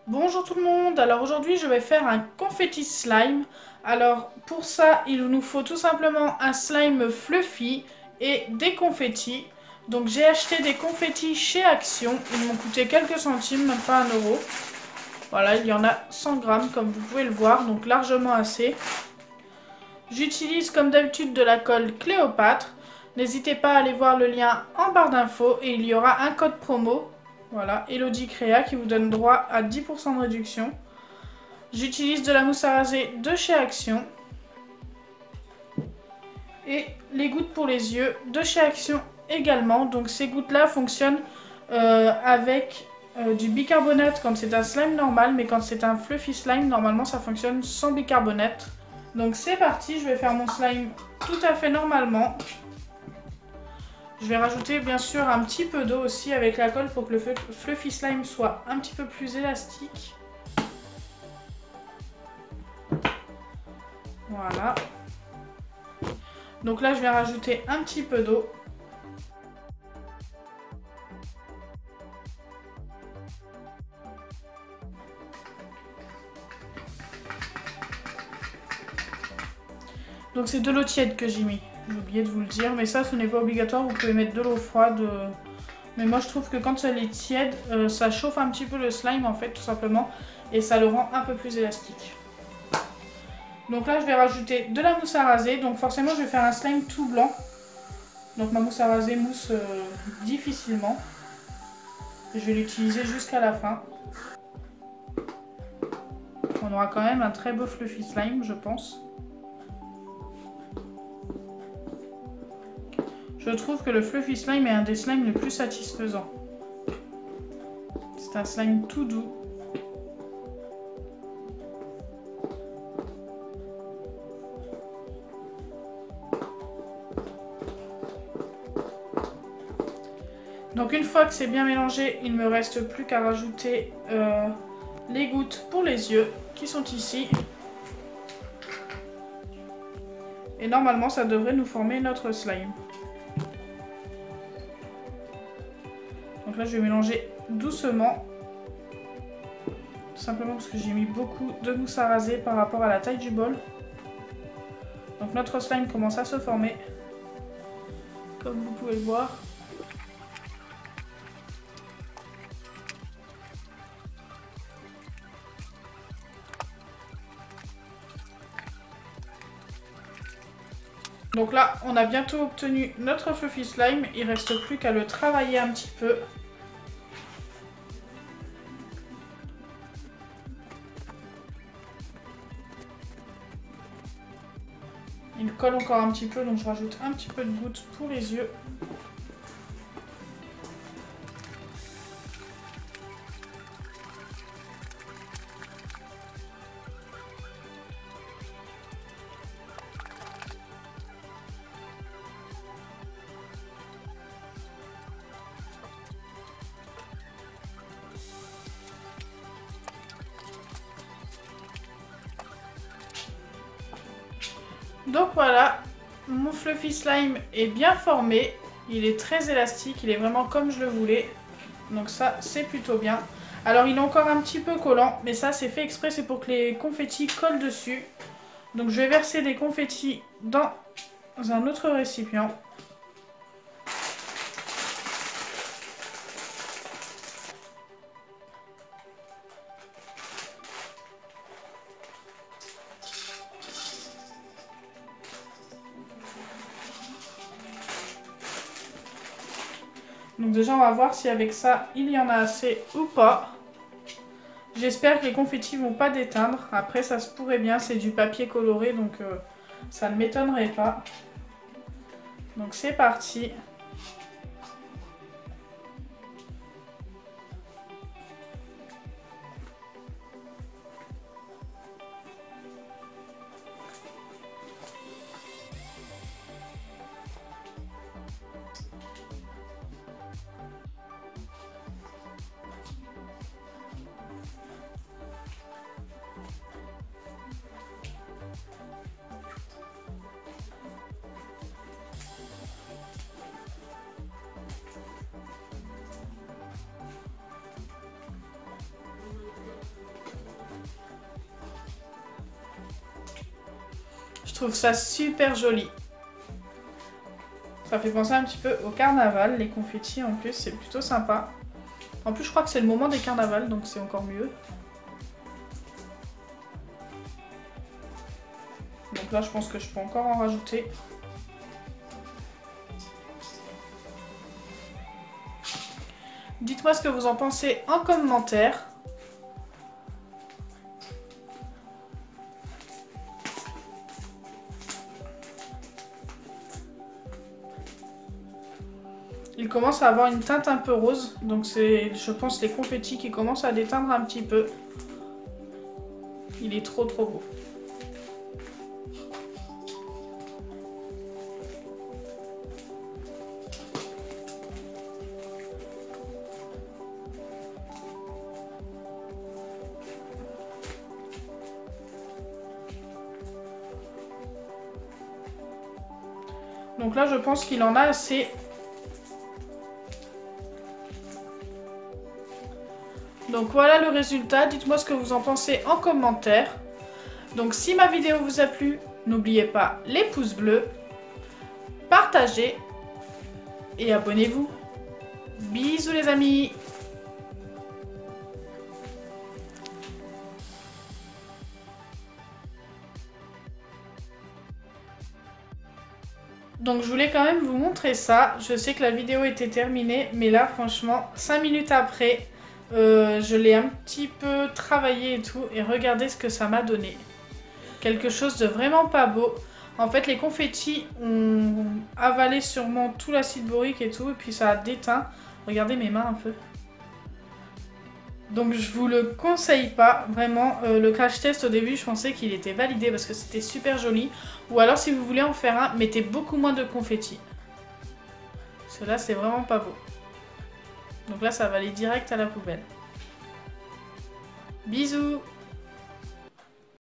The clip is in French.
Bonjour tout le monde, alors aujourd'hui je vais faire un confetti slime. Alors pour ça il nous faut tout simplement un slime fluffy et des confettis. Donc j'ai acheté des confettis chez Action, ils m'ont coûté quelques centimes, même pas 1 euro. Voilà, il y en a 100 grammes comme vous pouvez le voir, donc largement assez. J'utilise comme d'habitude de la colle Cléopâtre. N'hésitez pas à aller voir le lien en barre d'infos et il y aura un code promo. Voilà, Elodie Créa qui vous donne droit à 10% de réduction. J'utilise de la mousse à raser de chez Action. Et les gouttes pour les yeux de chez Action également. Donc ces gouttes-là fonctionnent avec du bicarbonate quand c'est un slime normal. Mais quand c'est un fluffy slime, normalement ça fonctionne sans bicarbonate. Donc c'est parti, je vais faire mon slime tout à fait normalement. Je vais rajouter bien sûr un petit peu d'eau aussi avec la colle pour que le fluffy slime soit un petit peu plus élastique. Voilà. Donc là je vais rajouter un petit peu d'eau. Donc c'est de l'eau tiède que j'ai mis. J'ai oublié de vous le dire, mais ça ce n'est pas obligatoire, vous pouvez mettre de l'eau froide. Mais moi je trouve que quand elle est tiède, ça chauffe un petit peu le slime en fait tout simplement. Et ça le rend un peu plus élastique. Donc là je vais rajouter de la mousse à raser, donc forcément je vais faire un slime tout blanc. Donc ma mousse à raser mousse difficilement. Je vais l'utiliser jusqu'à la fin. On aura quand même un très beau fluffy slime je pense. Je trouve que le fluffy slime est un des slimes les plus satisfaisants. C'est un slime tout doux. Donc une fois que c'est bien mélangé, il ne me reste plus qu'à rajouter les gouttes pour les yeux qui sont ici. Et normalement ça devrait nous former notre slime. Donc là je vais mélanger doucement. Tout simplement parce que j'ai mis beaucoup de mousse à raser par rapport à la taille du bol. Donc notre slime commence à se former. Comme vous pouvez le voir. Donc là, on a bientôt obtenu notre fluffy slime. Il ne reste plus qu'à le travailler un petit peu. Il colle encore un petit peu, donc je rajoute un petit peu de gouttes pour les yeux. Donc voilà, mon fluffy slime est bien formé. Il est très élastique, il est vraiment comme je le voulais. Donc ça, c'est plutôt bien. Alors il est encore un petit peu collant, mais ça c'est fait exprès, c'est pour que les confettis collent dessus. Donc je vais verser des confettis dans un autre récipient. Donc déjà on va voir si avec ça il y en a assez ou pas. J'espère que les confettis vont pas déteindre. Après ça se pourrait bien, c'est du papier coloré donc ça ne m'étonnerait pas. Donc c'est parti. Je trouve ça super joli. Ça fait penser un petit peu au carnaval, les confettis en plus, c'est plutôt sympa. En plus, je crois que c'est le moment des carnavals, donc c'est encore mieux. Donc là, je pense que je peux encore en rajouter. Dites-moi ce que vous en pensez en commentaire. Il commence à avoir une teinte un peu rose, donc c'est, je pense, les confettis qui commencent à déteindre un petit peu. Il est trop beau. Donc là, je pense qu'il en a assez. Donc voilà le résultat, dites-moi ce que vous en pensez en commentaire. Donc si ma vidéo vous a plu, n'oubliez pas les pouces bleus, partagez et abonnez-vous. Bisous les amis! Donc je voulais quand même vous montrer ça. Je sais que la vidéo était terminée, mais là franchement, 5 minutes après, je l'ai un petit peu travaillé et tout. Et regardez ce que ça m'a donné. Quelque chose de vraiment pas beau. En fait, les confettis ont avalé sûrement tout l'acide borique et tout. Et puis ça a déteint. Regardez mes mains un peu. Donc je vous le conseille pas, vraiment. Le crash test au début, je pensais qu'il était validé parce que c'était super joli. Ou alors si vous voulez en faire un, mettez beaucoup moins de confettis. Parce que là, c'est vraiment pas beau. Donc là, ça va aller direct à la poubelle. Bisous!